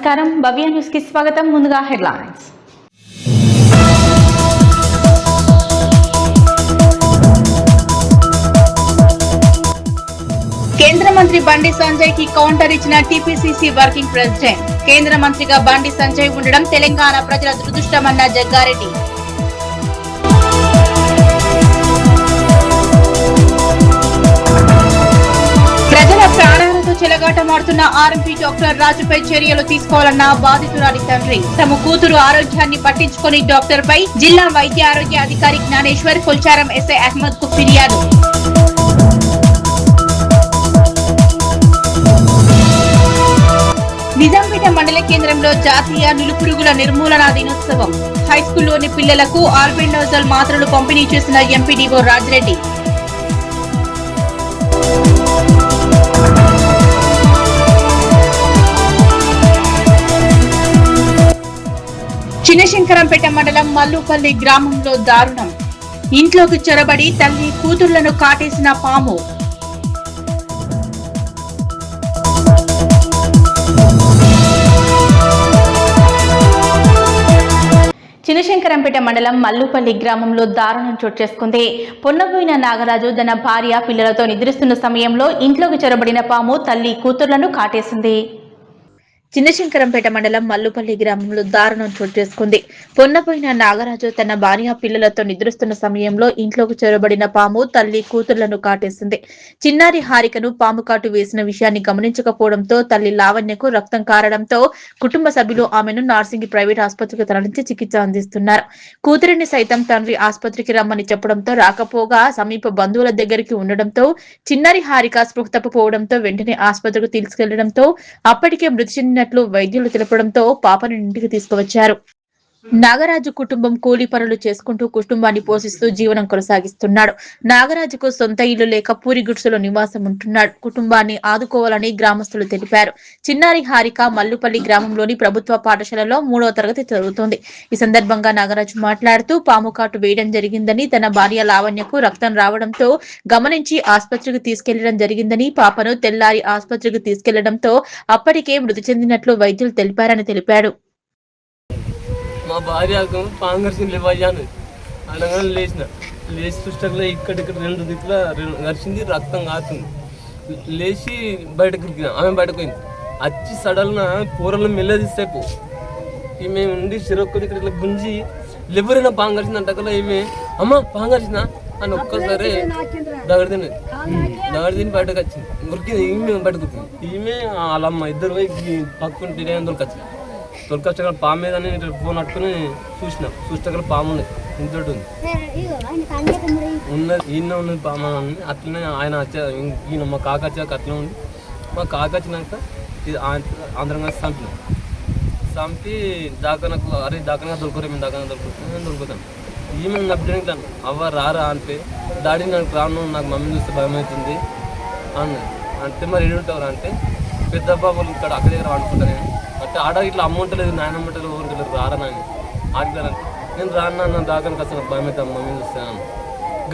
నమస్కారం భవ్య న్యూస్ కి స్వాగతం. ముందుగా హెడ్లైన్స్. కేంద్ర మంత్రి బండి సంజయ్ కి కౌంటర్ ఇచ్చిన టీపీసీసీ వర్కింగ్ ప్రెసిడెంట్. కేంద్ర మంత్రిగా బండి సంజయ్ ఉండడం తెలంగాణ ప్రజల దురదృష్టమన్న జగ్గారెడ్డి. ప్రజల ప్రాణాలతో చెలగాటమాడుతున్న ఆర్ఎంపీ డాక్టర్ రాజుపై చర్యలు తీసుకోవాలన్న బాధితురాలి తండ్రి. తమ కూతురు ఆరోగ్యాన్ని పట్టించుకుని డాక్టర్ పై జిల్లా వైద్య ఆరోగ్య అధికారి జ్ఞానేశ్వర్, కొల్చారం ఎస్ఐ అహ్మద్ కు ఫిర్యాదు. నిజాంపేట మండల కేంద్రంలో జాతీయ నులిపురుగుల నిర్మూలన దినోత్సవం. హైస్కూల్లోని పిల్లలకు ఆల్బెండోజల్ మాత్రలు పంపిణీ చేసిన ఎంపీడీఓ రాజిరెడ్డి. చిన్నశంకరంపేట మండలం మల్లుపల్లి గ్రామంలో దారుణం. ఇంట్లోకి చొరబడి తల్లి కూతుళ్లను కాటేసిన పాము. చిన్నశంకరంపేట మండలం మల్లుపల్లి గ్రామంలో దారుణం చోటు చేసుకుంది. పొన్నబోయిన నాగరాజు తన భార్య పిల్లలతో నిద్రిస్తున్న సమయంలో ఇంట్లోకి చొరబడిన పాము తల్లి కూతుళ్లను కాటేసింది. చిన్నశంకరంపేట మండలం మల్లుపల్లి గ్రామంలో దారుణం చోటు చేసుకుంది. పొన్నపోయిన నాగరాజు తన భార్య పిల్లలతో నిద్రిస్తున్న సమయంలో ఇంట్లోకి చొరబడిన పాము తల్లి కూతుళ్లను కాటేసింది. చిన్నారి హారికను పాము కాటు వేసిన విషయాన్ని గమనించకపోవడంతో తల్లి లావణ్యకు రక్తం కారడంతో కుటుంబ సభ్యులు ఆమెను నార్సింగి ప్రైవేట్ ఆసుపత్రికి తరలించి చికిత్స అందిస్తున్నారు. కూతురిని సైతం తండ్రి ఆసుపత్రికి రమ్మని చెప్పడంతో రాకపోగా సమీప బంధువుల దగ్గరికి ఉండడంతో చిన్నారి హారిక స్పృహ తప్పిపోవడంతో వెంటనే ఆసుపత్రికి తీసుకెళ్లడంతో అప్పటికే మృతి చెందిన వైద్యులు తెలపడంతో పాపను ఇంటికి తీసుకువచ్చారు. నాగరాజు కుటుంబం కూలీ పనులు చేసుకుంటూ కుటుంబాన్ని పోషిస్తూ జీవనం కొనసాగిస్తున్నాడు. నాగరాజుకు సొంత ఇల్లు లేక పూరి గుడిసెలో నివాసం ఉంటున్నాడు. కుటుంబాన్ని ఆదుకోవాలని గ్రామస్తులు తెలిపారు. చిన్నారి హారిక మల్లుపల్లి గ్రామంలోని ప్రభుత్వ పాఠశాలలో 3వ తరగతి చదువుతోంది. ఈ సందర్భంగా నాగరాజు మాట్లాడుతూ పాము కాటు వేయడం జరిగిందని, తన భార్య లావణ్యకు రక్తం రావడంతో గమనించి ఆసుపత్రికి తీసుకెళ్లడం జరిగిందని, పాపను తెల్లారి ఆసుపత్రికి తీసుకెళ్లడంతో అప్పటికే మృతి చెందినట్లు వైద్యులు తెలిపారని తెలిపాడు. మా భార్యకు పాంగర్సింది లేవయ్యాను అనగా లేచి పుస్తకంలో ఇక్కడిక్కడ 2 దిక్కుల నరిచింది, రక్తం కాస్తుంది. లేచి బయటకు ఉరికినా, ఆమె బయటకు పోయింది. వచ్చి సడల్న కూరలు మెల్లదీసేపు ఈమె ఉండి చిరొక్కది ఇక్కడ ఇట్లా గుంజి ఎవరైనా పాంగర్సింది అంటకల్లా ఈమె అమ్మ పాంగర్సిందా అని ఒక్కసారి దగడితిని బయటకు వచ్చింది. ఉరికింది ఈమె బయటకు ఉరికింది. ఈమె వాళ్ళమ్మ ఇద్దరు పోయి పక్కన తినేందుకు వచ్చింది. తొలకొచ్చాక పాము మీద ఫోన్ పట్టుకుని చూస్తే పాము ఉన్నది, ఇంతటి ఉంది ఈయన ఉన్నది పాము అని. అట్లనే ఆయన ఈయన మా కాక వచ్చాక అట్లనే ఉంది. మా కాక వచ్చినాక ఇది ఆంధ్రం చంపి దాకనకు దాకనగా దొరకరు, మేము దాకనగా దొరుకుతాం. ఈమె నబ్బడానికి అవ్వ రారా అంటే డాడీ నాకు రాను, నాకు మమ్మీ చూస్తే భయం అవుతుంది అన్నది. అంటే మరి ఏడు ఉంటారు అంటే పెద్ద బాబులు ఇక్కడ అక్కడ దగ్గర వండుకుంటాను నేను అంటే ఆడ ఇట్లా అమ్ముంటలేదు, నాయన అమ్మంటలేదు, ఊరికి రారా నాయన ఆడతానని. నేను రాను దాకానికి అసలు భయం అవుతాను, మమ్మీ చూస్తాను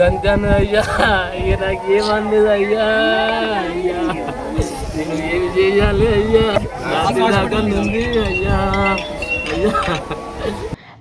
గంతాను. అయ్యా అయ్యా నాకు ఏమన్నది అయ్యా, అయ్యా నేను ఏమి చేయాలి అయ్యా, దాకా ఉంది అయ్యా అయ్యా.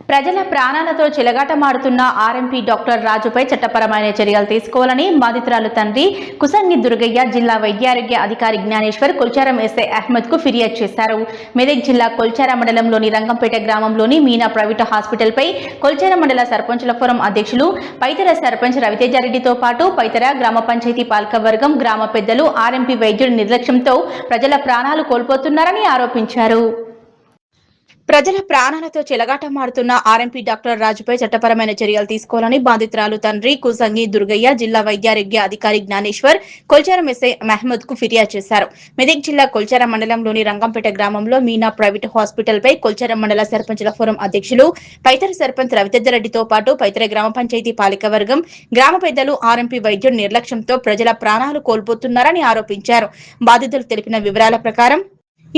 ప్రజల ప్రాణాలతో చెలగాటమాడుతున్న ఆర్ఎంపీ డాక్టర్ రాజుపై చట్టపరమైన చర్యలు తీసుకోవాలని బాధితురాలు తండ్రి కుసంగి దుర్గయ్య జిల్లా వైద్యారోగ్య అధికారి జ్ఞానేశ్వర్, కొల్చారం ఎస్ఐ అహ్మద్ కు ఫిర్యాదు చేశారు. మెదక్ జిల్లా కొల్చారం మండలంలోని రంగంపేట గ్రామంలోని మీనా ప్రైవేటు హాస్పిటల్ పై కొల్చారం మండల సర్పంచుల ఫోరం అధ్యక్షులు పైతర సర్పంచ్ రవితేజారెడ్డితో పాటు పైతర గ్రామ పంచాయతీ పాలకవర్గం, గ్రామ పెద్దలు ఆర్ఎంపీ వైద్యుడి నిర్లక్ష్యంతో ప్రజల ప్రాణాలు కోల్పోతున్నారని ఆరోపించారు. ప్రజల ప్రాణాలతో చెలగాటమాడుతున్న ఆర్ఎంపీ డాక్టర్ రాజుపై చట్టపరమైన చర్యలు తీసుకోవాలని బాధితురాలు తండ్రి కుసంగి దుర్గయ్య జిల్లా వైద్యారోగ్య అధికారి జ్ఞానేశ్వర్, కొల్చారం ఎస్ఐ మహమ్మద్ కు ఫిర్యాదు చేశారు. మెదక్ జిల్లా కొల్చారం మండలంలోని రంగంపేట గ్రామంలో మీనా ప్రైవేట్ హాస్పిటల్ పై కొల్చారం మండల సర్పంచుల ఫోరం అధ్యక్షులు పైతర సర్పంచ్ రవితేజారెడ్డితో పాటు పైతర గ్రామ పంచాయతీ పాలకవర్గం, గ్రామ పెద్దలు ఆర్ఎంపీ వైద్యుడి నిర్లక్ష్యంతో ప్రజల ప్రాణాలు కోల్పోతున్నారని ఆరోపించారు. బాధితులు తెలిపిన వివరాల ప్రకారం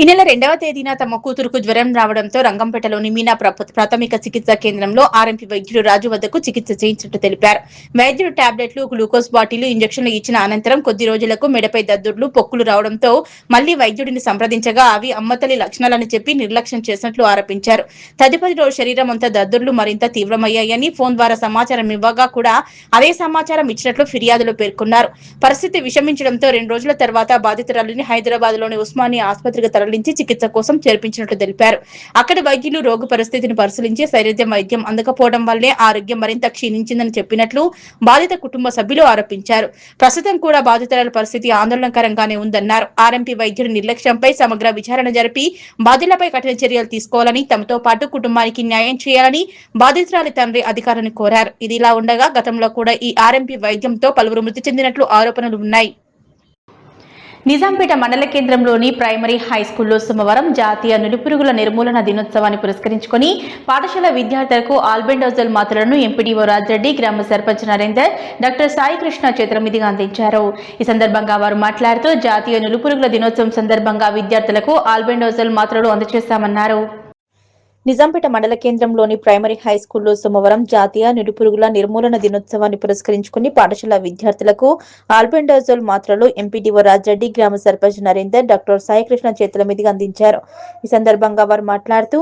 ఈ నెల 2వ తేదీన తమ కూతురుకు జ్వరం రావడంతో రంగంపేటలోని మీనా ప్రాథమిక చికిత్సా కేంద్రంలో ఆర్ఎంపీ వైద్యుడు రాజు వద్దకు చికిత్స చేయించినట్టు తెలిపారు. వైద్యుడు టాబ్లెట్లు, గ్లూకోజ్ బాటిల్, ఇంజెక్షన్లు ఇచ్చిన అనంతరం కొద్ది రోజులకు మెడపై దద్దుర్లు, పొక్కులు రావడంతో మళ్లీ వైద్యుడిని సంప్రదించగా అవి అమ్మతల్లి లక్షణాలని చెప్పి నిర్లక్ష్యం చేసినట్లు ఆరోపించారు. తదుపరి రోజు శరీరం అంతా దద్దుర్లు మరింత తీవ్రమయ్యాయని ఫోన్ ద్వారా సమాచారం ఇవ్వగా కూడా అదే సమాచారం ఇచ్చినట్లు ఫిర్యాదులో పేర్కొన్నారు. పరిస్థితి విషమించడంతో 2 రోజుల తర్వాత బాధితురాలిని హైదరాబాద్ లోని ఉస్మానియా ఆసుపత్రికి తరలించి చికిత్స కోసం చేర్పించినట్లు తెలిపారు. అక్కడి వైద్యులు రోగి పరిస్థితిని పరిశీలించి శైర్యం వైద్యం అందకపోవడం వల్లే ఆరోగ్యం మరింత క్షీణించిందని చెప్పినట్లు బాధిత కుటుంబ సభ్యులు ఆరోపించారు. ప్రస్తుతం కూడా బాధితురాల పరిస్థితి ఆందోళనకరంగానే ఉందన్నారు. ఆర్ఎంపీ వైద్యుడి నిర్లక్ష్యంపై సమగ్ర విచారణ జరిపి బాధితులపై కఠిన చర్యలు తీసుకోవాలని, తమతో పాటు కుటుంబానికి న్యాయం చేయాలని బాధితురాలి తండ్రి అధికారులను కోరారు. ఇదిలా ఉండగా గతంలో కూడా ఈ ఆర్ఎంపీ వైద్యంతో పలువురు మృతి చెందినట్లు ఆరోపణలు ఉన్నాయి. నిజాంపేట మండల కేంద్రంలోని ప్రైమరీ హై స్కూల్లో సోమవారం జాతీయ నులిపురుగుల నిర్మూలన దినోత్సవాన్ని పురస్కరించుకుని పాఠశాల విద్యార్థులకు ఆల్బెండోజోల్ మాత్రలను ఎంపీడీఓ రాజిరెడ్డి, గ్రామ సర్పంచ్ నరేందర్, డాక్టర్ సాయి కృష్ణ చేతుల మీదుగా అందించారు. ఈ సందర్భంగా వారు మాట్లాడుతూ జాతీయ నులిపురుగుల దినోత్సవం సందర్భంగా విద్యార్థులకు ఆల్బెండోజోల్ మాత్రలు అందజేశామన్నారు. నిజాంపేట మండల కేంద్రంలోని ప్రైమరీ హై స్కూల్లో సోమవారం జాతీయ నులిపురుగుల నిర్మూలన దినోత్సవాన్ని పురస్కరించుకుని పాఠశాల విద్యార్థులకు ఆల్బెండోజోల్ మాత్రలు ఎంపీడీఓ రాజిరెడ్డి, గ్రామ సర్పంచ్ నరేందర్, డాక్టర్ సాయి కృష్ణ చేతుల మీదుగా అందించారు. ఈ సందర్భంగా వారు మాట్లాడుతూ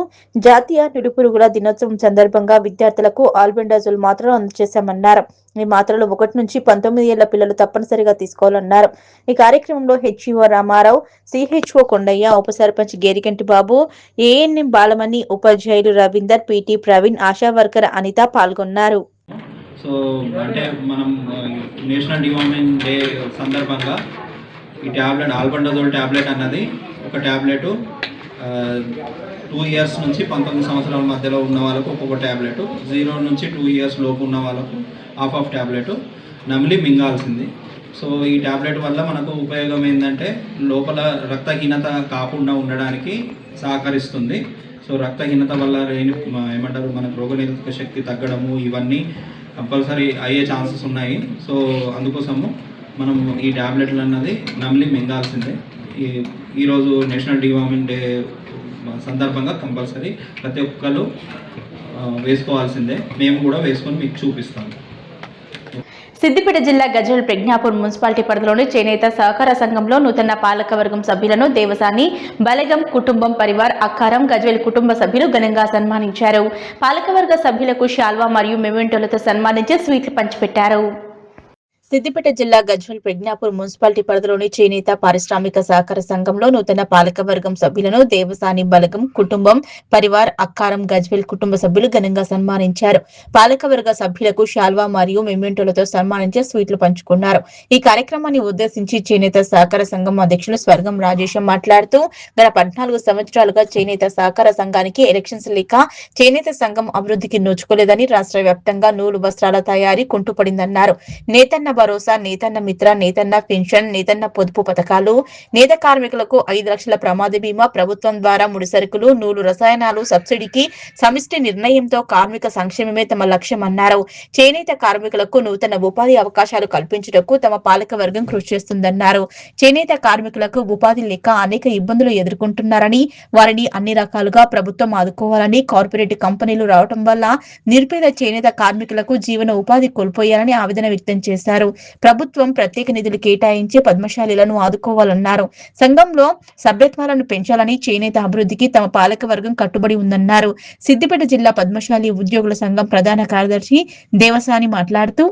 జాతీయ నులిపురుగుల దినోత్సవం సందర్భంగా విద్యార్థులకు ఆల్బెండోజోల్ మాత్రలు అందజేశామన్నారు. ఈ మాత్రలు 1 నుంచి 19 ఏళ్ల పిల్లలు తప్పనిసరిగా తీసుకోవాలన్నారు. ఈ కార్యక్రమంలో హెచ్ఈఓ రామారావు, సిహెచ్ఓ కొండయ్య, ఉప సర్పంచ్ గేరికంటి బాబు, ఏఎన్ఎం బాలమణి, ఉపాధ్యాయులు రవీందర్, పీటీ ప్రవీణ్, ఆశా వర్కర్ అనిత పాల్గొన్నారు. సో అంటే మనం నేషనల్ డివార్మింగ్ డే సందర్భంగా ఈ ట్యాబ్లెట్ ఆల్బెండజోల్ ట్యాబ్లెట్ అన్నది ఒక ట్యాబ్లెట్ 2 ఇయర్స్ నుంచి 19 సంవత్సరాల మధ్యలో ఉన్న వాళ్ళకు ఒక్కొక్క ట్యాబ్లెట్, 0 నుంచి 2 ఇయర్స్ లోపు ఉన్న వాళ్ళకు హాఫ్ ట్యాబ్లెట్ నమిలి మింగాల్సింది. సో ఈ ట్యాబ్లెట్ వల్ల మనకు ఉపయోగం ఏంటంటే లోపల రక్తహీనత కాకుండా ఉండడానికి సహకరిస్తుంది. సో రక్తహీనత వల్ల ఏమంటారు మనకు రోగనిరోధక శక్తి తగ్గడము ఇవన్నీ కంపల్సరీ అయ్యే ఛాన్సెస్ ఉన్నాయి. సో అందుకోసము మనం ఈ ట్యాబ్లెట్లు అన్నది నమిలి మింగాల్సిందే. ఈరోజు నేషనల్ డివార్మింగ్ డే సందర్భంగా కంపల్సరీ ప్రతి ఒక్కరు వేసుకోవాల్సిందే. మేము కూడా వేసుకొని మీకు చూపిస్తాము. సిద్దిపేట జిల్లా గజ్వేల్ ప్రజ్ఞాపూర్ మున్సిపాలిటీ పరిధిలోని చేనేత సహకార సంఘంలో నూతన పాలకవర్గం సభ్యులను దేవసాని, బలగం, కుటుంబం పరివార్, అక్కారం, గజ్వేల్ కుటుంబ సభ్యులు ఘనంగా సన్మానించారు. పాలకవర్గ సభ్యులకు శాల్వా మరియు మెమెంటోలతో సన్మానించి స్వీట్లు పంచిపెట్టారు. సిద్దిపేట జిల్లా గజ్వేల్ ప్రజ్ఞాపూర్ మున్సిపాలిటీ పరిధిలోని చేనేత పారిశ్రామిక సహకార సంఘంలో నూతన పాలకవర్గం సభ్యులను దేవసాని, బలగం, కుటుంబం పరివార్, అక్కారం, గజ్వేల్ కుటుంబ సభ్యులు ఘనంగా సన్మానించారు. పాలకవర్గ సభ్యులకు శాల్వా మరియు మెమెంటోలతో సన్మానించి స్వీట్లు పంచుకున్నారు. ఈ కార్యక్రమాన్ని ఉద్దేశించి చేనేత సహకార సంఘం అధ్యక్షులు స్వర్గం రాజేశం మాట్లాడుతూ గత 14 సంవత్సరాలుగా చేనేత సహకార సంఘానికి ఎలక్షన్స్ లేక చేనేత సంఘం అభివృద్ధికి నోచుకోలేదని, రాష్ట్ర వ్యాప్తంగా నూలు వస్త్రాల తయారీ కుంటుపడిందన్నారు. నేతన్న భరోసా, నేతన్న మిత్ర, నేతన్న పెన్షన్, నేతన్న పొదుపు పథకాలు, నేత కార్మికులకు 5 లక్షల ప్రమాద బీమా, ప్రభుత్వం ద్వారా ముడిసరుకులు, నూలు రసాయనాలు సబ్సిడీకి సమిష్టి నిర్ణయంతో కార్మిక సంక్షేమమే తమ లక్ష్యమన్నారు. చేనేత కార్మికులకు నూతన ఉపాధి అవకాశాలు కల్పించుటకు తమ పాలకవర్గం కృషి చేస్తుందన్నారు. చేనేత కార్మికులకు ఉపాధి లేక అనేక ఇబ్బందులు ఎదుర్కొంటున్నారని, వారిని అన్ని రకాలుగా ప్రభుత్వం ఆదుకోవాలని, కార్పొరేట్ కంపెనీలు రావడం వల్ల నిరుపేద చేనేత కార్మికులకు జీవన ఉపాధి కోల్పోయారని ఆవేదన వ్యక్తం చేశారు. ప్రభుత్వం ప్రత్యేక నిధులు కేటాయించి పద్మశాలీలను ఆదుకోవాలన్నారు. సంఘంలో సభ్యత్వాలను పెంచాలని, చేనేత అభివృద్ధికి తమ పాలకవర్గం కట్టుబడి ఉందన్నారు. సిద్దిపేట జిల్లా పద్మశాలి ఉద్యోగుల సంఘం ప్రధాన కార్యదర్శి దేవసాని మాట్లాడుతూ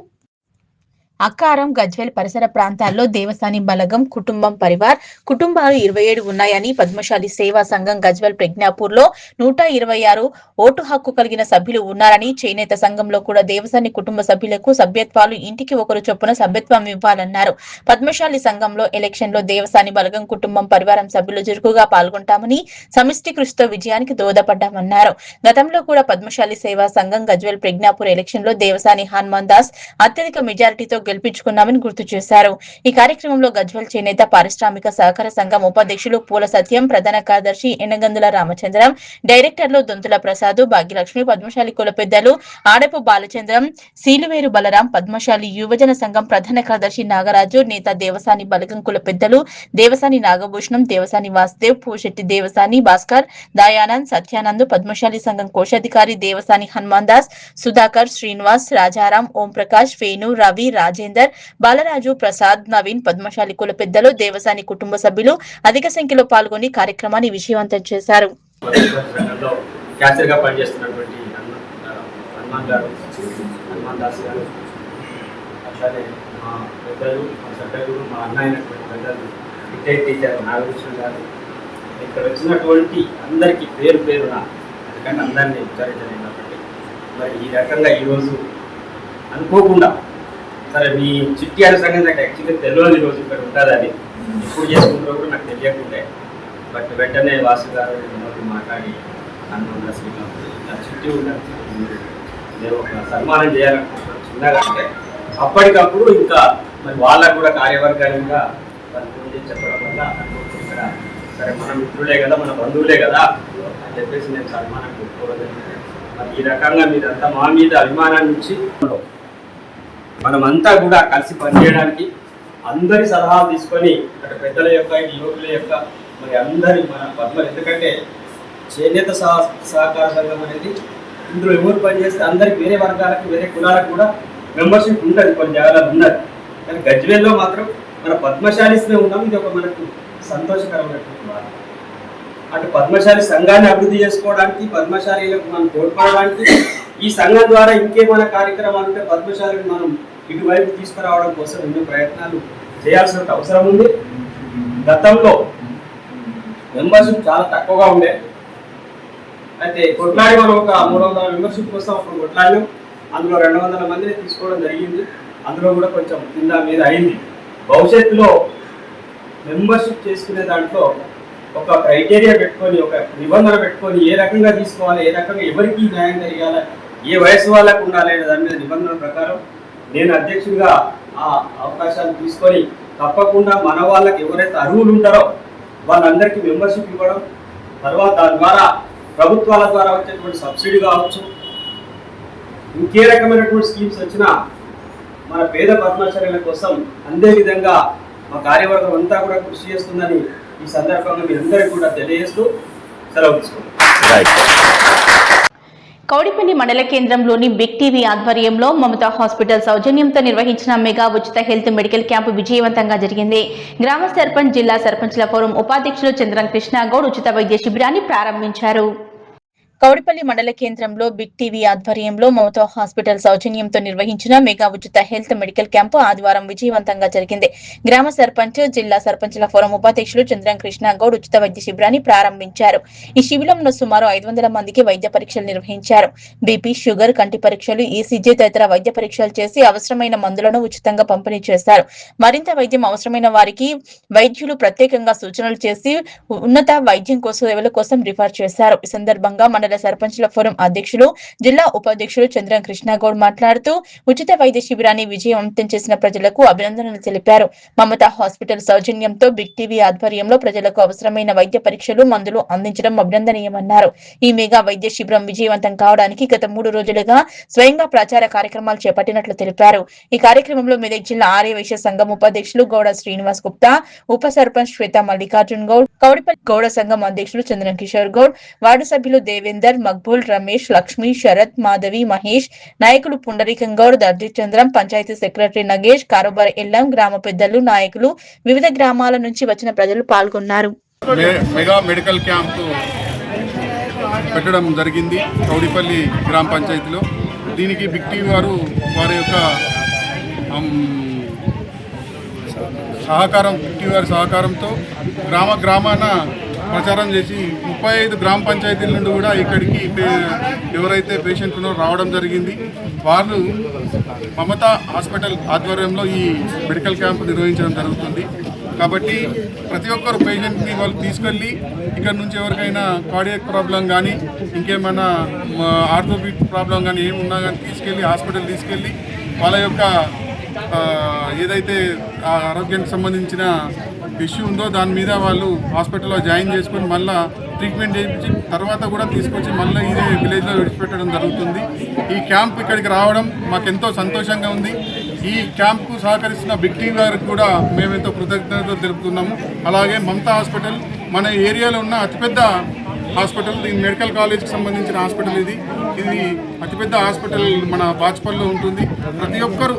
అక్కారం, గజ్వేల్ పరిసర ప్రాంతాల్లో దేవసాని, బలగం, కుటుంబం పరివార్ కుటుంబాలు 27 ఉన్నాయని, పద్మశాలి సేవా సంఘం గజ్వేల్ ప్రజ్ఞాపూర్ లో 126 ఓటు హక్కు కలిగిన సభ్యులు ఉన్నారని, చేనేత సంఘంలో కూడా దేవసాని కుటుంబ సభ్యులకు సభ్యత్వాలు ఇంటికి ఒకరు చొప్పున సభ్యత్వం ఇవ్వాలన్నారు. పద్మశాలి సంఘంలో ఎలక్షన్ లో దేవసాని, బలగం, కుటుంబం పరివారం సభ్యులు చురుకుగా పాల్గొంటామని, సమిష్టి కృషితో విజయానికి దోహదపడ్డామన్నారు. గతంలో కూడా పద్మశాలి సేవా సంఘం గజ్వేల్ ప్రజ్ఞాపూర్ ఎలక్షన్ లో దేవసాని హనుమాన్ దాస్ అత్యధిక మెజారిటీతో గెలిపించుకున్నామని గుర్తు చేశారు. ఈ కార్యక్రమంలో గజ్వెల్ చేనేత పారిశ్రామిక సహకార సంఘం ఉపాధ్యక్షులు పూల సత్యం, ప్రధాన కార్యదర్శి ఎనగందుల రామచంద్రం, డైరెక్టర్లు దొంతుల ప్రసాద్, భాగ్యలక్ష్మి, పద్మశాలి కుల పెద్దలు ఆడపు బాలచంద్రం, సీలువేరు బలరాం, పద్మశాలి యువజన సంఘం ప్రధాన కార్యదర్శి నాగరాజు, నేత దేవసాని బలగం కుల పెద్దలు దేవసాని నాగభూషణం, దేవసాని వాసుదేవ్, పూశెట్టి దేవసాని భాస్కర్, దయానంద్, సత్యానంద్, పద్మశాలి సంఘం కోశాధికారి దేవసాని హనుమాన్ దాస్, సుధాకర్, శ్రీనివాస్, రాజారాం, ఓం ప్రకాష్, వేణు, రవి, రాజేందర్, బాలరాజు, ప్రసాద్, నవీన్, పద్మశాలి కుల పెద్దలు, దేవసాని కుటుంబ సభ్యులు అధిక సంఖ్యలో పాల్గొని కార్యక్రమాన్ని విజయవంతం చేశారు. క్యాచర్గా పనిచేస్తున్నటువంటి హనుమాన్ గారు, హనుమాన్ దాస్ గారు, అట్లానే మా పెద్దలు, మా సభ్యులు, మా అన్న అయినటువంటి పెద్దలు రిటైర్డ్ టీచర్ నాగభూషణ్ గారు, ఇక్కడ వచ్చినటువంటి అందరికీ పేరు పేరున, ఎందుకంటే అందరినీ విచారించలేదు కాబట్టి మరి ఈ రకంగా ఈరోజు అనుకోకుండా సరే మీ చిట్టి అనే సంగతి నాకు యాక్చువల్గా తెలియదు ఈరోజు ఇక్కడ ఉంటుందని, ఎప్పుడు చేసుకుంటారో కూడా నాకు తెలియకుండే. బట్ వెంటనే వాసు గారు మాట్లాడి హనుమాన్ దాస్ నా చిట్టి ఉన్నది నేను ఒక సన్మానం చేయాలనుకుంటున్నాను చిన్నగా. అంటే అప్పటికప్పుడు ఇంకా మరి వాళ్ళకు కూడా కార్యవర్గంగా వాళ్ళ గురించి చెప్పడం వల్ల ఇక్కడ సరే మన మిత్రులే కదా, మన బంధువులే కదా అని చెప్పేసి నేను సన్మానం పెట్టుకోవడం. మరి ఈ రకంగా మీరంతా మా మీద అభిమానాన్ని నుంచి మనమంతా కూడా కలిసి పనిచేయడానికి అందరి సలహాలు తీసుకొని అటు పెద్దల యొక్క యువకుల యొక్క మరి అందరి మన పద్మ, ఎందుకంటే చేనేత సహకార సంఘం అనేది ఇందులో ఎవరు పనిచేస్తే అందరికి వేరే వర్గాలకు వేరే కులాలకు కూడా మెంబర్షిప్ ఉంటుంది, కొన్ని జాగాలో ఉన్నది. కానీ గజ్వేల్లో మాత్రం మన పద్మశాలిస్మే ఉన్నాం. ఇది ఒక మనకు సంతోషకరమైనటువంటి మాట. అటు పద్మశాలి సంఘాన్ని అభివృద్ధి చేసుకోవడానికి, పద్మశాలీలకు మనం తోడ్పడడానికి, ఈ సంఘం ద్వారా ఇంకేమైనా కార్యక్రమాలు ఉంటే పద్మశాలిని మనం ఇటువైపు తీసుకురావడం కోసం ఎన్నో ప్రయత్నాలు చేయాల్సిన అవసరం ఉంది. గతంలో మెంబర్షిప్ చాలా తక్కువగా ఉండే, అయితే కొట్లాడి మనం ఒక 300 మెంబర్షిప్ కోసం అప్పుడు కొట్లాడినాం. అందులో 200 మందిని తీసుకోవడం జరిగింది. అందులో కూడా కొంచెం కింద మీద అయింది. భవిష్యత్తులో మెంబర్షిప్ చేసుకునే దాంట్లో ఒక క్రైటీరియా పెట్టుకొని, ఒక నిబంధన పెట్టుకొని, ఏ రకంగా తీసుకోవాలి, ఏ రకంగా ఎవరికి న్యాయం జరిగాలి, ఏ వయసు వాళ్ళకు ఉండాలి అనే దాని మీద నిబంధనల ప్రకారం నేను అధ్యక్షుడిగా ఆ అవకాశాలు తీసుకొని తప్పకుండా మన వాళ్ళకి ఎవరైతే అర్హులు ఉంటారో వాళ్ళందరికీ మెంబర్షిప్ ఇవ్వడం, తర్వాత దాని ద్వారా ప్రభుత్వాల ద్వారా వచ్చేటువంటి సబ్సిడీ కావచ్చు, ఇంకే రకమైనటువంటి స్కీమ్స్ వచ్చినా మన పేద పద్మశాలీల కోసం అందే విధంగా మా కార్యవర్గం అంతా కూడా కృషి చేస్తుందని ఈ సందర్భంగా మీ అందరికీ కూడా తెలియజేస్తూ సెలవు తీసుకుంటాం. కౌడిపల్లి మండల కేంద్రంలోని బిగ్ టీవీ ఆధ్వర్యంలో మమతా హాస్పిటల్ సౌజన్యంతో నిర్వహించిన మెగా ఉచిత హెల్త్ మెడికల్ క్యాంపు విజయవంతంగా జరిగింది. గ్రామ సర్పంచ్, జిల్లా సర్పంచ్ల ఫోరం ఉపాధ్యక్షులు చంద్రం కృష్ణగౌడ్ ఉచిత వైద్య శిబిరాన్ని ప్రారంభించారు. కౌడిపల్లి మండల కేంద్రంలో బిగ్ టీవీ ఆధ్వర్యంలో మమతా హాస్పిటల్ సౌజన్యంతో నిర్వహించిన మెగా ఉచిత హెల్త్ మెడికల్ క్యాంపు ఆదివారం విజయవంతంగా జరిగింది. గ్రామ సర్పంచ్, జిల్లా సర్పంచ్ల ఫోరం ఉపాధ్యక్షులు చంద్రం కృష్ణగౌడ్ ఉచిత వైద్య శిబిరాన్ని ప్రారంభించారు. ఈ శిబిరంలో సుమారు 500 మందికి వైద్య పరీక్షలు నిర్వహించారు. బీపీ, షుగర్, కంటి పరీక్షలు, ఈసీజీ తదితర వైద్య పరీక్షలు చేసి అవసరమైన మందులను ఉచితంగా పంపిణీ చేశారు. మరింత వైద్యం అవసరమైన వారికి వైద్యులు ప్రత్యేకంగా సూచనలు చేసి ఉన్నత వైద్యం కోసం సేవల కోసం రిఫర్ చేశారు. ఈ సందర్భంగా మండల సర్పంచ్ల ఫోరం అధ్యక్షులు, జిల్లా ఉపాధ్యక్షులు చంద్రం కృష్ణగౌడ్ మాట్లాడుతూ ఉచిత వైద్య శిబిరాన్ని విజయవంతం చేసిన ప్రజలకు అభినందనలు తెలిపారు. మమతా హాస్పిటల్ సౌజన్యంతో బిగ్ టీవీ ఆధ్వర్యంలో ప్రజలకు అవసరమైన వైద్య పరీక్షలు, మందులు అందించడం అభినందనీయమన్నారు. ఈ మెగా వైద్య శిబిరం విజయవంతం కావడానికి గత 3 రోజులుగా స్వయంగా ప్రచార కార్యక్రమాలు చేపట్టినట్లు తెలిపారు. ఈ కార్యక్రమంలో మెదక్ జిల్లా ఆర్య వైశ్య సంఘం ఉపాధ్యక్షులు గౌడ శ్రీనివాస్ గుప్తా, ఉప సర్పంచ్ శ్వేత మల్లికార్జున్ గౌడ్, కౌడిపల్లి గౌడ సంఘం అధ్యక్షులు చంద్రం కిషోర్ గౌడ్, వార్డు సభ్యులు దేవేందర్, మక్బూల్, రమేష్, లక్ష్మి, శరత్, మాధవి, మహేష్, నాయకులు పుండరీకం గౌడ్, దర్జీచంద్రం, పంచాయతీ సెక్రటరీ నగేష్, కారోబార్ ఎల్లం, గ్రామ పెద్దలు, నాయకులు, వివిధ గ్రామాల నుంచి వచ్చిన ప్రజలు పాల్గొన్నారు. మెగా మెడికల్ క్యాంపు పెట్టడం జరిగింది కౌడిపల్లి గ్రామ పంచాయతీలో. దీనికి బిగ్ టీవీ వారి యొక్క సహకారంతో గ్రామాన ప్రచారం చేసి 35 గ్రామ పంచాయతీల నుండి కూడా ఇక్కడికి ఎవరైతే పేషెంట్ ఉన్నారో రావడం జరిగింది. వాళ్ళు మమతా హాస్పిటల్ ఆధ్వర్యంలో ఈ మెడికల్ క్యాంప్ నిర్వహించడం జరుగుతుంది. కాబట్టి ప్రతి ఒక్కరు పేషెంట్ని వాళ్ళు తీసుకెళ్ళి ఇక్కడ నుంచి ఎవరికైనా కార్డియాక్ ప్రాబ్లం కానీ ఇంకేమైనా ఆర్థోపెడిక్ ప్రాబ్లం కానీ ఏమున్నా కానీ తీసుకెళ్ళి హాస్పిటల్ తీసుకెళ్ళి వాళ్ళ యొక్క ఏదైతే ఆ ఆరోగ్యానికి సంబంధించిన ఇష్యూ ఉందో దాని మీద వాళ్ళు హాస్పిటల్లో జాయిన్ చేసుకొని మళ్ళీ ట్రీట్మెంట్ చేయించి తర్వాత కూడా తీసుకొచ్చి మళ్ళీ ఇదే విలేజ్లో విడిచిపెట్టడం జరుగుతుంది. ఈ క్యాంప్ ఇక్కడికి రావడం మాకెంతో సంతోషంగా ఉంది. ఈ క్యాంప్కు సహకరిస్తున్న బిగ్ టీవీ గారికి కూడా మేమెంతో కృతజ్ఞతలు తెలుపుతున్నాము. అలాగే మమతా హాస్పిటల్ మన ఏరియాలో ఉన్న అతిపెద్ద హాస్పిటల్, ఈ మెడికల్ కాలేజ్కి సంబంధించిన హాస్పిటల్ ఇది అతిపెద్ద హాస్పిటల్ మన బాచ్పల్లిలో ఉంటుంది. ప్రతి ఒక్కరూ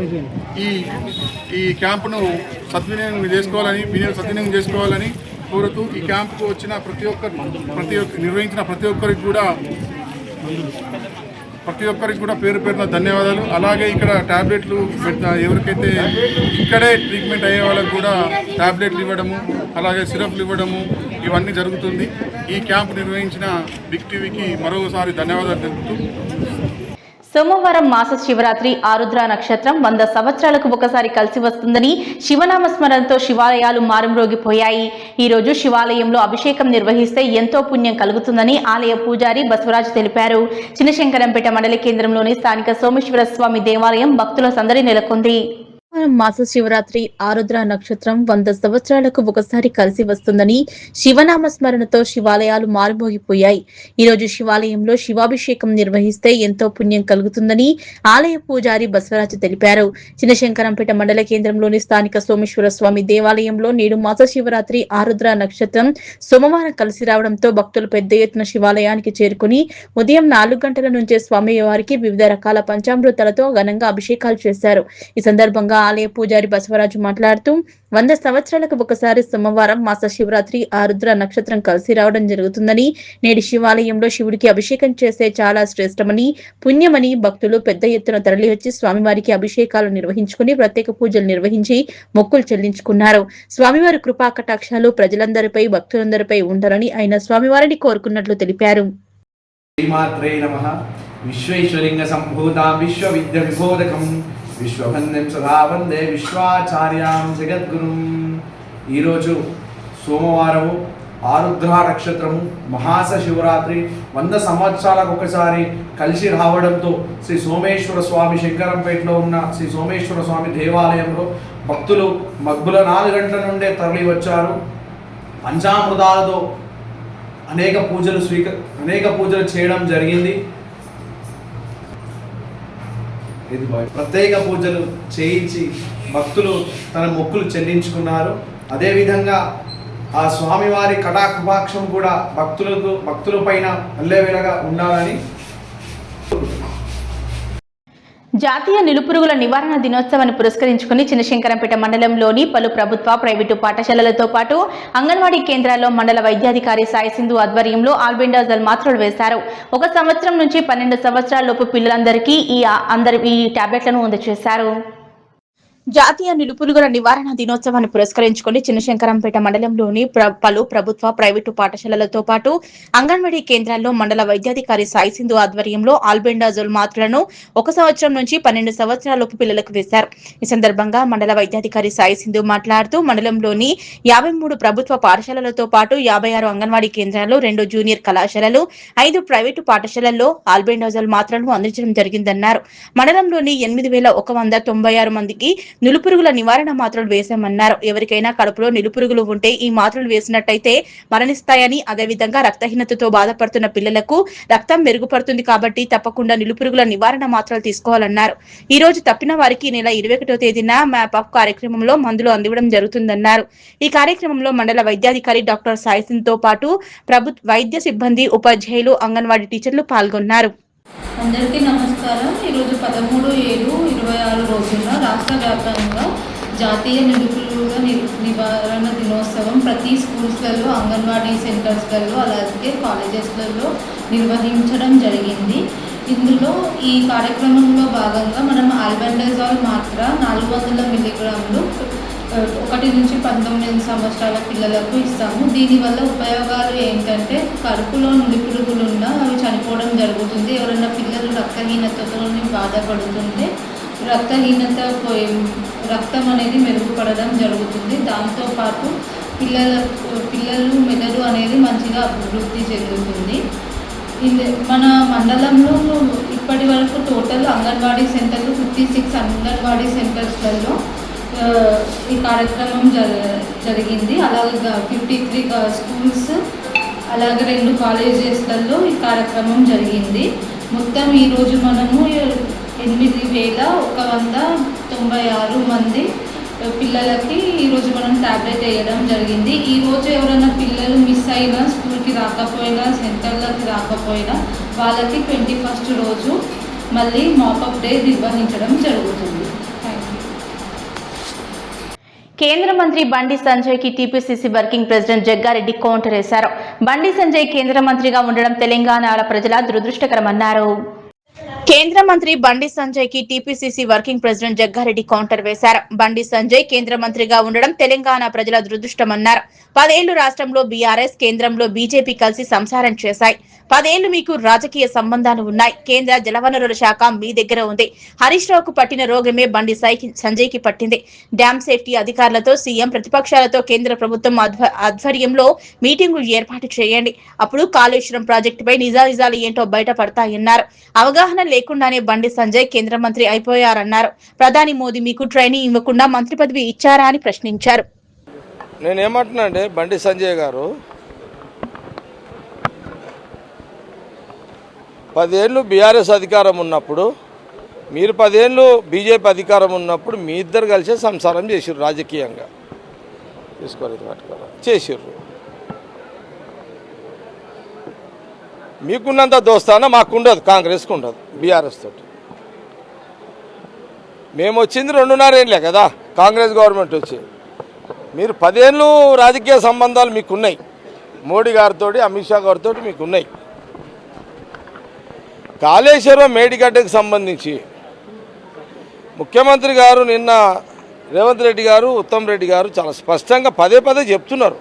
ఈ క్యాంపును సద్వినియోగం చేసుకోవాలని కోరుతూ ఈ క్యాంపుకు వచ్చిన ప్రతి ఒక్కరు నిర్వహించిన ప్రతి ఒక్కరికి కూడా పేరు పేరున ధన్యవాదాలు. అలాగే ఇక్కడ ట్యాబ్లెట్లు ఎవరికైతే ఇక్కడే ట్రీట్మెంట్ అయ్యే వాళ్ళకు కూడా ట్యాబ్లెట్లు ఇవ్వడము, అలాగే సిరప్లు ఇవ్వడము ఇవన్నీ జరుగుతుంది. ఈ క్యాంప్ నిర్వహించిన బిగ్ టీవీకి మరోసారి ధన్యవాదాలు తెలుపుతూ సోమవారం మాస శివరాత్రి ఆరుద్ర నక్షత్రం 100 సంవత్సరాలకు ఒకసారి కలిసి వస్తుందని శివనామస్మరణతో శివాలయాలు మారుమ్రోగిపోయాయి. ఈ రోజు శివాలయంలో అభిషేకం నిర్వహిస్తే ఎంతో పుణ్యం కలుగుతుందని ఆలయ పూజారి బసవరాజు తెలిపారు. చినశంకరంపేట మండల కేంద్రంలోని స్థానిక సోమేశ్వర స్వామి దేవాలయం భక్తుల సందడి నెలకొంది. మాస శివరాత్రి ఆరుద్ర నక్షత్రం 100 సంవత్సరాలకు ఒకసారి కలిసి వస్తుందని శివనామస్మరణతో శివాలయాలు మారుమోగిపోయాయి. ఈ రోజు శివాలయంలో శివాభిషేకం నిర్వహిస్తే ఎంతో పుణ్యం కలుగుతుందని ఆలయ పూజారి బసవరాజు తెలిపారు. చినశంకరంపేట మండల కేంద్రంలోని స్థానిక సోమేశ్వర స్వామి దేవాలయంలో నేడు మాస శివరాత్రి ఆరుద్ర నక్షత్రం సోమవారం కలిసి రావడంతో భక్తులు పెద్ద ఎత్తున శివాలయానికి చేరుకుని ఉదయం 4 గంటల నుంచే స్వామివారికి వివిధ రకాల పంచామృతాలతో ఘనంగా అభిషేకాలు చేశారు. ఈ సందర్భంగా ఆలయ పూజారి బసవరాజు మాట్లాడుతూ 100 సంవత్సరాలకు ఒకసారి సోమవారం మాస శివరాత్రి ఆరుద్ర నక్షత్రం కలిసి రావడం జరుగుతుందని, నేడు శివాలయంలో శివుడికి అభిషేకం చేస్తే చాలా శ్రేష్టమని, పుణ్యమని భక్తులు పెద్ద ఎత్తున తరలివచ్చి స్వామివారికి అభిషేకాలు నిర్వహించుకుని ప్రత్యేక పూజలు నిర్వహించి మొక్కులు చెల్లించుకున్నారు. స్వామివారి కృపా కటాక్షాలు ప్రజలందరిపై భక్తులందరిపై ఉండాలని ఆయన స్వామివారిని కోరుకున్నట్లు తెలిపారు. విశ్వేశ్వలింగ సంభూతాం విశ్వవిద్య విబోధకం విశ్వవందం సదా వందే విశ్వాచార్యాం జగద్గురుం. ఈరోజు సోమవారము ఆరుద్ర నక్షత్రము మహాస శివరాత్రి 100 సంవత్సరాలకు ఒకసారి కలిసి రావడంతో శ్రీ సోమేశ్వర స్వామి శంకరంపేటలో ఉన్న శ్రీ సోమేశ్వర స్వామి దేవాలయంలో భక్తులు మగ్గుల 4 గంటల నుండే తరలి వచ్చారు. పంచామృతాలతో అనేక పూజలు చేయడం జరిగింది. ప్రత్యేక పూజలు చేయించి భక్తులు తన మొక్కులు చెల్లించుకున్నారు. అదేవిధంగా ఆ స్వామివారి కటాక్షపాక్షం కూడా భక్తుల పైన అల్లేవేళగా ఉండాలని. జాతీయ నిలుపురుగుల నివారణ దినోత్సవాన్ని పురస్కరించుకుని చినశంకరంపేట మండలంలోని పలు ప్రభుత్వ, ప్రైవేటు పాఠశాలలతో పాటు అంగన్వాడీ కేంద్రాల్లో మండల వైద్యాధికారి సాయి సింధు ఆధ్వర్యంలో ఆల్బెండాజోల్ మాత్రలు వేశారు. 1 సంవత్సరం నుంచి 12 సంవత్సరాల లోపు పిల్లలందరికీ ఈ టాబ్లెట్లను అందజేశారు. జాతీయ నిలుపురుగుల నివారణ దినోత్సవాన్ని పురస్కరించుకుని చినశంకరంపేట మండలంలోని పలు ప్రభుత్వ, ప్రైవేటు పాఠశాలలతో పాటు అంగన్వాడీ కేంద్రాల్లో మండల వైద్యాధికారి సాయి సింధు ఆధ్వర్యంలో ఆల్బెండాజోల్ మాత్రలను 1 సంవత్సరం నుంచి 12 సంవత్సరాలలోపు పిల్లలకు వేశారు. ఈ సందర్భంగా మండల వైద్యాధికారి సాయి సింధు మాట్లాడుతూ మండలంలోని 53 ప్రభుత్వ పాఠశాలలతో పాటు 56 అంగన్వాడీ కేంద్రాల్లో, 2 జూనియర్ కళాశాలలు, 5 ప్రైవేటు పాఠశాలల్లో ఆల్బెండాజోల్ మాత్రలను అందించడం జరిగిందన్నారు. మండలంలోని 8196 మందికి నిలుపురుగుల నివారణ మాత్రలు వేశామన్నారు. ఎవరికైనా కడుపులో నిలుపురుగులు ఉంటే ఈ మాత్రలు వేసినట్టయితే మరణిస్తాయని, అదేవిధంగా రక్తహీనతతో బాధపడుతున్న పిల్లలకు రక్తం మెరుగుపడుతుంది కాబట్టి తప్పకుండా నిలుపురుగుల నివారణ మాత్రలు తీసుకోవాలన్నారు. ఈ రోజు తప్పిన వారికి నెల 21వ తేదీన మ్యాప్ అప్ కార్యక్రమంలో మందులు అందివ్వడం జరుగుతుందన్నారు. ఈ కార్యక్రమంలో మండల వైద్యాధికారి డాక్టర్ సాయి సింగ్ తో పాటు ప్రభుత్వ వైద్య సిబ్బంది, ఉపాధ్యాయులు, అంగన్వాడీ టీచర్లు పాల్గొన్నారు. అందరికీ నమస్కారం. ఈరోజు 13/7/26 రోజున రాష్ట్ర వ్యాప్తంగా జాతీయ నిలుపురుగుల నివారణ దినోత్సవం ప్రతి స్కూల్స్లలో, అంగన్వాడీ సెంటర్స్లలో, అలాగే కాలేజెస్లలో నిర్వహించడం జరిగింది. ఇందులో ఈ కార్యక్రమంలో భాగంగా మనం ఆల్బెండాజోల్ మాత్ర 400 మిల్లీగ్రాములు 1 నుంచి 19 సంవత్సరాల పిల్లలకు ఇస్తాము. దీనివల్ల ఉపయోగాలు ఏంటంటే కడుపులో నిలుపురుగులు ఉన్నా అవి చనిపోవడం జరుగుతుంది. ఎవరైనా పిల్లలు రక్తహీనతతో బాధపడుతుంటే రక్తం అనేది మెరుగుపడడం జరుగుతుంది. దాంతోపాటు పిల్లలు మెదడు అనేది మంచిగా అభివృద్ధి చెందుతుంది. మన మండలంలో ఇప్పటి వరకు టోటల్ అంగన్వాడీ సెంటర్లు 56 అంగన్వాడీ సెంటర్స్లలో ఈ కార్యక్రమం జరిగింది. అలాగే 53 స్కూల్స్ అలాగే 2 కాలేజెస్లలో ఈ కార్యక్రమం జరిగింది. మొత్తం ఈరోజు మనము 8196 మంది పిల్లలకి ఈరోజు మనం ట్యాబ్లెట్ వేయడం జరిగింది. ఈరోజు ఎవరైనా పిల్లలు మిస్ అయినా, స్కూల్కి రాకపోయినా, సెంటర్లకి రాకపోయినా వాళ్ళకి 21st రోజు మళ్ళీ మాపప్ డే నిర్వహించడం జరుగుతుంది. కేంద్ర మంత్రి బండి సంజయ్ కి TPCC working president Jaggareddy counter వేశారు. బండి సంజయ్ కేంద్ర మంత్రిగా ఉండడం తెలంగాణ ప్రజల దురదృష్టకరమన్నారు. కేంద్ర మంత్రి బండి సంజయ్ కి TPCC working president Jaggareddy counter వేశారు. బండి సంజయ్ కేంద్ర మంత్రిగా ఉండడం తెలంగాణ ప్రజల దురదృష్టమన్నారు. 10 ఏళ్లు రాష్ట్రంలో బీఆర్ఎస్, కేంద్రంలో బీజేపీ కలిసి సంసారం చేశాయి. 10 ఏళ్లు మీకు రాజకీయ సంబంధాలు ఉన్నాయి. కేంద్ర జలవనరుల శాఖ మీ దగ్గర ఉంది. హరీష్ రావుకు పట్టిన రోగమే బండి సంజయ్ కి పట్టింది. డ్యామ్ సేఫ్టీ అధికారులతో సీఎం, ప్రతిపక్షాలతో కేంద్ర ప్రభుత్వం ఆధ్వర్యంలో మీటింగులు ఏర్పాటు చేయండి. అప్పుడు కాళేశ్వరం ప్రాజెక్టుపై నిజాలు ఏంటో బయటపడతాయన్నారు. అవగాహన లేకుండానే బండి సంజయ్ కేంద్ర మంత్రి అయిపోయారన్నారు. ప్రధాని మోదీ మీకు ట్రైనింగ్ ఇవ్వకుండా మంత్రి పదవి ఇచ్చారా అని ప్రశ్నించారు. నేనేమంటున్నా అంటే బండి సంజయ్ గారు 10 ఏళ్ళు బీఆర్ఎస్ అధికారం ఉన్నప్పుడు, మీరు 10 ఏళ్ళు బీజేపీ అధికారం ఉన్నప్పుడు మీ ఇద్దరు కలిసే సంసారం చేసిర్రు. రాజకీయంగా తీసుకోలేదు చేసిర్రు. మీకున్నంత దోస్తానా మాకుండదు, కాంగ్రెస్కి ఉండదు, బీఆర్ఎస్ తోటి. మేము వచ్చింది 2.5 ఏళ్ళే కదా కాంగ్రెస్ గవర్నమెంట్ వచ్చి. మీరు 10 ఏళ్ళు రాజకీయ సంబంధాలు మీకున్నాయి. మోడీ గారితో, అమిత్ షా గారితో మీకున్నాయి. కాళేశ్వరం మేడిగడ్డకు సంబంధించి ముఖ్యమంత్రి గారు నిన్న రేవంత్ రెడ్డి గారు, ఉత్తమ్ రెడ్డి గారు చాలా స్పష్టంగా పదే చెప్తున్నారు.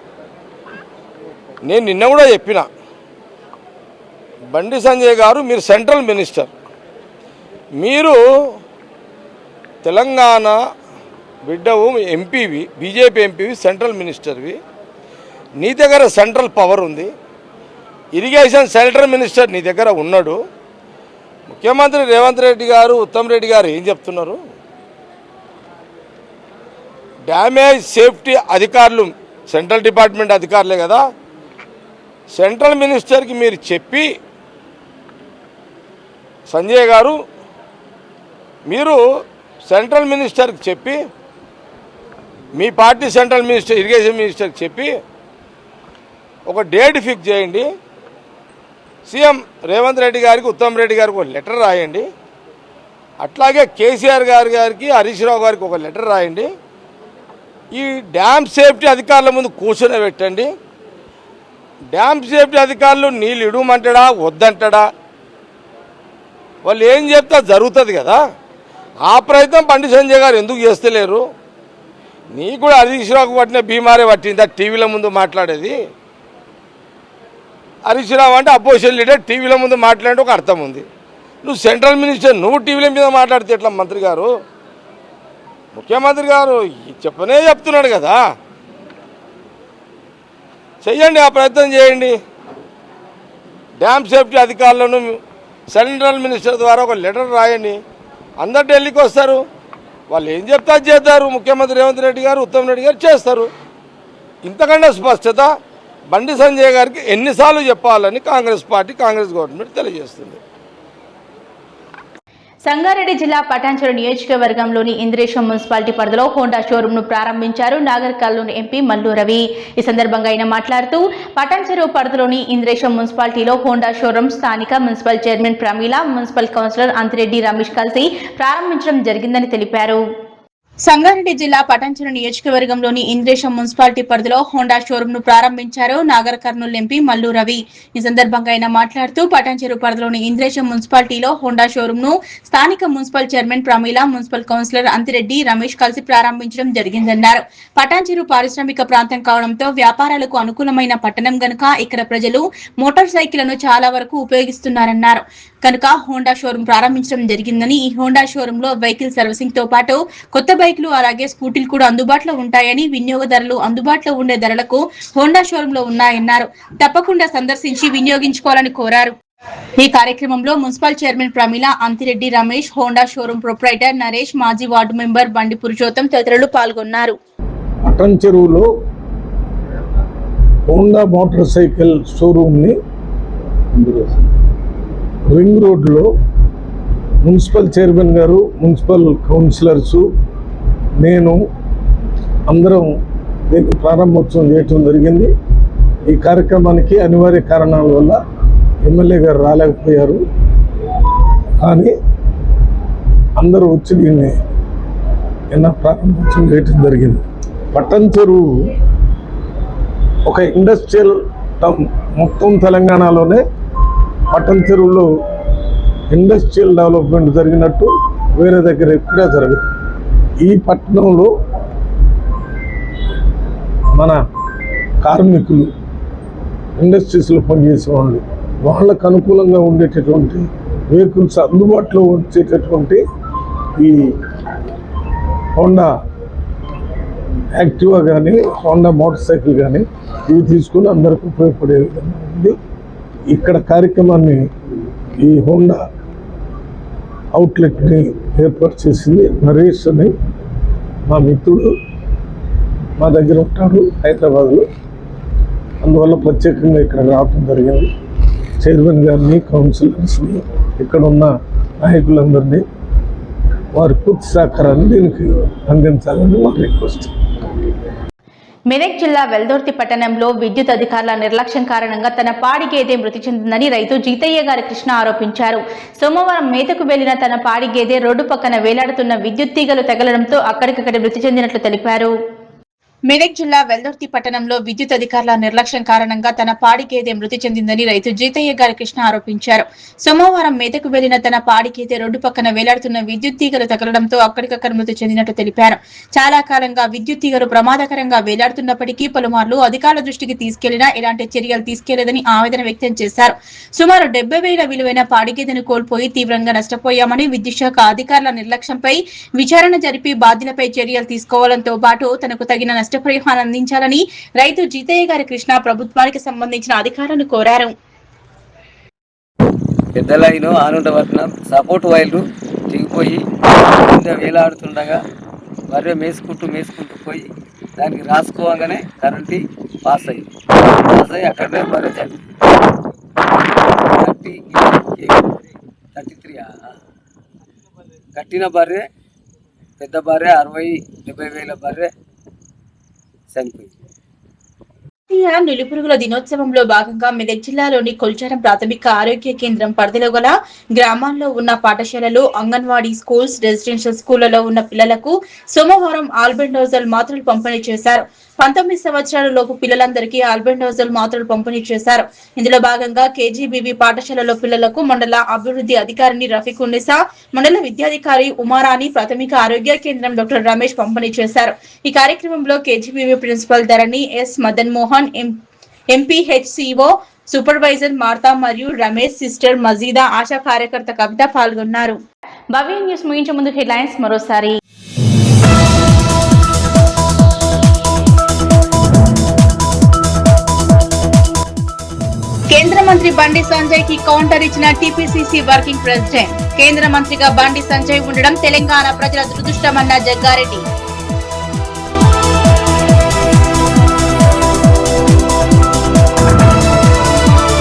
నేను నిన్న కూడా చెప్పిన, బండి సంజయ్ గారు మీరు సెంట్రల్ మినిస్టర్, మీరు తెలంగాణ బిడ్డవు, ఎంపీవి, బీజేపీ ఎంపీవి, సెంట్రల్ మినిస్టర్వి, నీ దగ్గర సెంట్రల్ పవర్ ఉంది. ఇరిగేషన్ సెంట్రల్ మినిస్టర్ నీ దగ్గర ఉన్నాడు. ముఖ్యమంత్రి రేవంత్ రెడ్డి గారు, ఉత్తమ్ రెడ్డి గారు ఏం చెప్తున్నారు? డ్యామేజ్ సేఫ్టీ అధికారులు సెంట్రల్ డిపార్ట్మెంట్ అధికారులే కదా. సెంట్రల్ మినిస్టర్కి మీరు చెప్పి, సంజయ్ గారు మీరు సెంట్రల్ మినిస్టర్కి చెప్పి, మీ పార్టీ సెంట్రల్ మినిస్టర్, ఇరిగేషన్ మినిస్టర్కి చెప్పి ఒక డేట్ ఫిక్స్ చేయండి. సీఎం రేవంత్ రెడ్డి గారికి, ఉత్తమ్ రెడ్డి గారికి ఒక లెటర్ రాయండి. అట్లాగే కేసీఆర్ గారికి, హరీష్ రావు గారికి ఒక లెటర్ రాయండి. ఈ డ్యామ్ సేఫ్టీ అధికారుల ముందు కూర్చొని పెట్టండి. డ్యామ్ సేఫ్టీ అధికారులు నీళ్ళు ఇడవమంటాడా వద్దంటాడా, వాళ్ళు ఏం చెప్తా జరుగుతుంది కదా. ఆ ప్రయత్నం బండి సంజయ్ గారు ఎందుకు చేస్తలేరు? నీకు కూడా హరీష్ రావుకు పట్టిన బీమారే పట్టిందా టీవీల ముందు మాట్లాడేది? హరీష్ రావు అంటే అపోజిషన్ లీడర్, టీవీల ముందు మాట్లాడే ఒక అర్థం ఉంది. నువ్వు సెంట్రల్ మినిస్టర్, నువ్వు టీవీల మీద మాట్లాడితే ఎట్లా మంత్రి గారు? ముఖ్యమంత్రి గారు చెప్తున్నాడు కదా, చెయ్యండి, ఆ ప్రయత్నం చేయండి. డ్యామ్ సేఫ్టీ అధికారులను సెంట్రల్ మినిస్టర్ ద్వారా ఒక లెటర్ రాయండి. అందరు ఢిల్లీకి వస్తారు, వాళ్ళు ఏం చెప్తా చేస్తారు. ముఖ్యమంత్రి రేవంత్ రెడ్డి గారు, ఉత్తమ్ రెడ్డి గారు చేస్తారు. ఇంతకంటే స్పష్టత బండి సంజయ్ గారికి ఎన్నిసార్లు చెప్పాలని కాంగ్రెస్ పార్టీ, కాంగ్రెస్ గవర్నమెంట్ తెలియజేస్తుంది. సంగారెడ్డి జిల్లా పటాన్చెరు నియోజకవర్గంలోని ఇంద్రేశం మున్సిపాలిటీ పరిధిలో హోండా షోరూంను ప్రారంభించారు నాగర్ కర్నూలు ఎంపీ మల్లు రవి. ఈ సందర్భంగా ఆయన మాట్లాడుతూ, పటాన్చెరు పరిధిలోని ఇంద్రేశం మున్సిపాలిటీలో హోండా షోరూం స్థానిక municipal chairman Pramila, municipal councillor Anthireddy Ramesh కలిసి ప్రారంభించడం జరిగిందని తెలిపారు. సంగారెడ్డి జిల్లా పటాన్చెరు నియోజకవర్గంలోని ఇంద్రేశం మున్సిపాలిటీ పరిధిలో హోండా షోరూంను ప్రారంభించారు నాగర్ కర్నూలు ఎంపీ మల్లు రవి. ఈ సందర్భంగా ఆయన మాట్లాడుతూ, పటాన్చెరు పరిధిలోని ఇంద్రేశం మున్సిపాలిటీలో హోండా షోరూంను స్థానిక municipal chairman Pramila, municipal councillor Anthireddy Ramesh కలిసి ప్రారంభించడం జరిగిందన్నారు. పటాన్చెరు పారిశ్రామిక ప్రాంతం కావడంతో వ్యాపారాలకు అనుకూలమైన పట్టణం గనుక ఇక్కడ ప్రజలు మోటార్ సైకిళ్లను చాలా వరకు ఉపయోగిస్తున్నారన్నారు. కనుక హోండా షోరూం ప్రారంభించడం జరిగిందని, ఈ హోండా షోరూం లో వెహికల్ సర్వీసింగ్ తో పాటు కొత్త బైక్లు అలాగే స్కూటీలు కూడా అందుబాటులో ఉంటాయని, వినియోగదారులు అందుబాటులో ఉండే ధరలకు హోండా షోరూం లో ఉన్నాయన్నారు. తప్పకుండా సందర్శించి వినియోగించుకోవాలని కోరారు. ఈ కార్యక్రమంలో municipal chairman Pramila, Anthireddy Ramesh, Honda showroom proprietor Naresh, మాజీ వార్డు మెంబర్ బండి పురుషోత్తం తదితరులు పాల్గొన్నారు. పట్టణం చెరువులో హోండా మోటార్ సైకిల్ షోరూమ్ని రింగ్ రోడ్లో మున్సిపల్ చైర్మన్ గారు, మున్సిపల్ కౌన్సిలర్సు, నేను అందరం దీనికి ప్రారంభోత్సవం చేయటం జరిగింది. ఈ కార్యక్రమానికి అనివార్య కారణాల వల్ల ఎమ్మెల్యే గారు రాలేకపోయారు. కానీ అందరూ వచ్చి దీన్ని ప్రారంభోత్సవం చేయటం జరిగింది. పట్టణం చెరువు ఒక ఇండస్ట్రియల్ టౌన్. మొత్తం తెలంగాణలోనే పట్టణం చెరువులో ఇండస్ట్రియల్ డెవలప్మెంట్ జరిగినట్టు వేరే దగ్గర ఎక్కడా జరగదు. ఈ పట్టణంలో మన కార్మికులు, ఇండస్ట్రీస్లో పనిచేసే వాళ్ళు, వాళ్ళకు అనుకూలంగా ఉండేటటువంటి వెహికల్స్ అందుబాటులో వచ్చేటటువంటి ఈ హోండా యాక్టివా కానీ, హోండా మోటార్ సైకిల్ కానీ ఇవి తీసుకుని అందరికీ ఉపయోగపడే విధంగా ఉంది. ఇక్కడ కార్యక్రమాన్ని ఈ హోండా అవుట్లెట్ని ఏర్పాటు చేసింది నరేష్ అని మా మిత్రుడు, మా దగ్గర ఉంటాడు హైదరాబాద్లో. అందువల్ల ప్రత్యేకంగా ఇక్కడ రావటం జరిగింది. చైర్మన్ గారిని, కౌన్సిలర్స్ని, ఇక్కడ ఉన్న నాయకులందరినీ వారి పూర్తి సహకారాన్ని దీనికి అందించాలని మా రిక్వెస్ట్. మెదక్ జిల్లా వెల్దుర్తి పట్టణంలో విద్యుత్ అధికారుల నిర్లక్ష్యం కారణంగా తన పాడి గేదె మృతి చెందిందని రైతు జీతయ్య గారి కృష్ణ ఆరోపించారు. సోమవారం మేతకు వెళ్లిన తన పాడి గేదె రోడ్డు పక్కన వేలాడుతున్న విద్యుత్ తీగలు తగలడంతో అక్కడికక్కడ మృతి చెందినట్లు తెలిపారు. మెదక్ జిల్లా వెల్దుర్తి పట్టణంలో విద్యుత్ అధికారుల నిర్లక్ష్యం కారణంగా తన పాడి గేదె మృతి చెందిందని రైతు జీతయ్య గారి కృష్ణ ఆరోపించారు. సోమవారం మేతకు వెళ్లిన తన పాడి గేదె రోడ్డు పక్కన వేలాడుతున్న విద్యుత్ తీగలు తగలడంతో అక్కడికక్కడ మృతి చెందినట్టు తెలిపారు. చాలా కాలంగా విద్యుత్ తీగలు ప్రమాదకరంగా వేలాడుతున్నప్పటికీ పలుమార్లు అధికారుల దృష్టికి తీసుకెళ్లినా ఎలాంటి చర్యలు తీసుకోలేదని ఆవేదన వ్యక్తం చేశారు. సుమారు 70,000 విలువైన పాడి గేదెను కోల్పోయి తీవ్రంగా నష్టపోయామని, విద్యుత్ శాఖ అధికారుల నిర్లక్ష్యంపై విచారణ జరిపి బాధ్యులపై చర్యలు తీసుకోవాలంతో పాటు తనకు తగిన నష్టపరిహారం అందించాలని రైతు జీతయ్య గారి కృష్ణ ప్రభుత్వానికి సంబంధించిన అధికారులను కోరారు. పెద్ద లైను ఆనుండ పట్టిన సపోర్ట్ వైర్లు దిగిపోయి కింద వేలాడుతుండగా బర్రె మేసుకుంటూ పోయి దానికి రాసుకోగానే కరెంటు పాస్ అయ్యి అక్కడనే బర్రె చనిపోయింది. 33 కట్టిన బర్రె, పెద్ద బర్రె 60,000-70,000 బర్రె చనిపోయింది. జాతీయ నులిపురుగుల దినోత్సవంలో భాగంగా మెదక్ జిల్లాలోని కొల్చారం ప్రాథమిక ఆరోగ్య కేంద్రం పరిధిలో గల గ్రామాల్లో ఉన్న పాఠశాలలు, అంగన్వాడీ స్కూల్స్, రెసిడెన్షియల్ స్కూళ్లలో ఉన్న పిల్లలకు సోమవారం ఆల్బెండోజల్ మాత్రలు పంపిణీ చేశారు. 19 సంవత్సరాల లోపు పిల్లలందరికీ ఆల్బెండోజల్ మాత్రలు పంపిణీ చేశారు. ఇందులో భాగంగా కేజీబీవీ పాఠశాలలో పిల్లలకు మండల అభివృద్ధి అధికారిని రఫీకున్నిసా, మండల విద్యాధికారి ఉమారాణి, ప్రాథమిక ఆరోగ్య కేంద్రం డాక్టర్ రమేష్ పంపిణీ చేశారు. ఈ కార్యక్రమంలో KGBV principal Dharani S Madan Mohan, MPHCO supervisor Martha మరియు రమేష్, సిస్టర్ మజీదా, ఆశా కార్యకర్త కవిత పాల్గొన్నారు. భవ్య న్యూస్ ముగించే ముందు హెడ్లైన్స్ మరోసారి. కేంద్ర మంత్రి బండి సంజయ్ కి కౌంటర్ ఇచ్చిన టీపీసీసీ వర్కింగ్ ప్రెసిడెంట్. కేంద్ర మంత్రిగా బండి సంజయ్ ఉండడం తెలంగాణ ప్రజల దురదృష్టమన్న జగ్గారెడ్డి.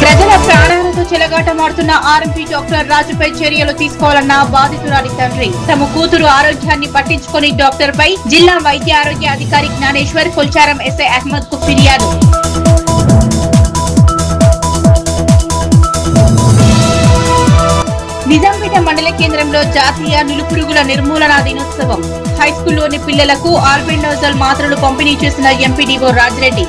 ప్రజల ప్రాణాలతో చెలగాటమాడుతున్న ఆర్ఎంపీ డాక్టర్ రాజుపై చర్యలు తీసుకోవాలన్న బాధితురాలి తండ్రి. తమ కూతురు ఆరోగ్యాన్ని పట్టించుకుని డాక్టర్ పై జిల్లా వైద్య ఆరోగ్య అధికారి జ్ఞానేశ్వర్, కొల్చారం ఎస్ఐ అహ్మద్ కు ఫిర్యాదు. నిజాంపేట మండల కేంద్రంలో జాతీయ నులిపురుగుల నిర్మూలన దినోత్సవం. హైస్కూల్లోని పిల్లలకు ఆల్బెండోజల్ మాత్రలు పంపిణీ చేసిన ఎంపీడీఓ రాజిరెడ్డి.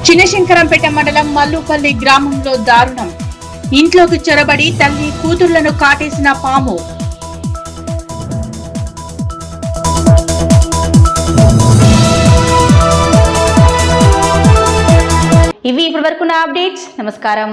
చిన్నశంకరంపేట మండలం మల్లుపల్లి గ్రామంలో దారుణం. ఇంట్లోకి చొరబడి తల్లి కూతుళ్లను కాటేసిన పాము. ఇవి ఇప్పటివరకు నా అప్డేట్స్. నమస్కారం.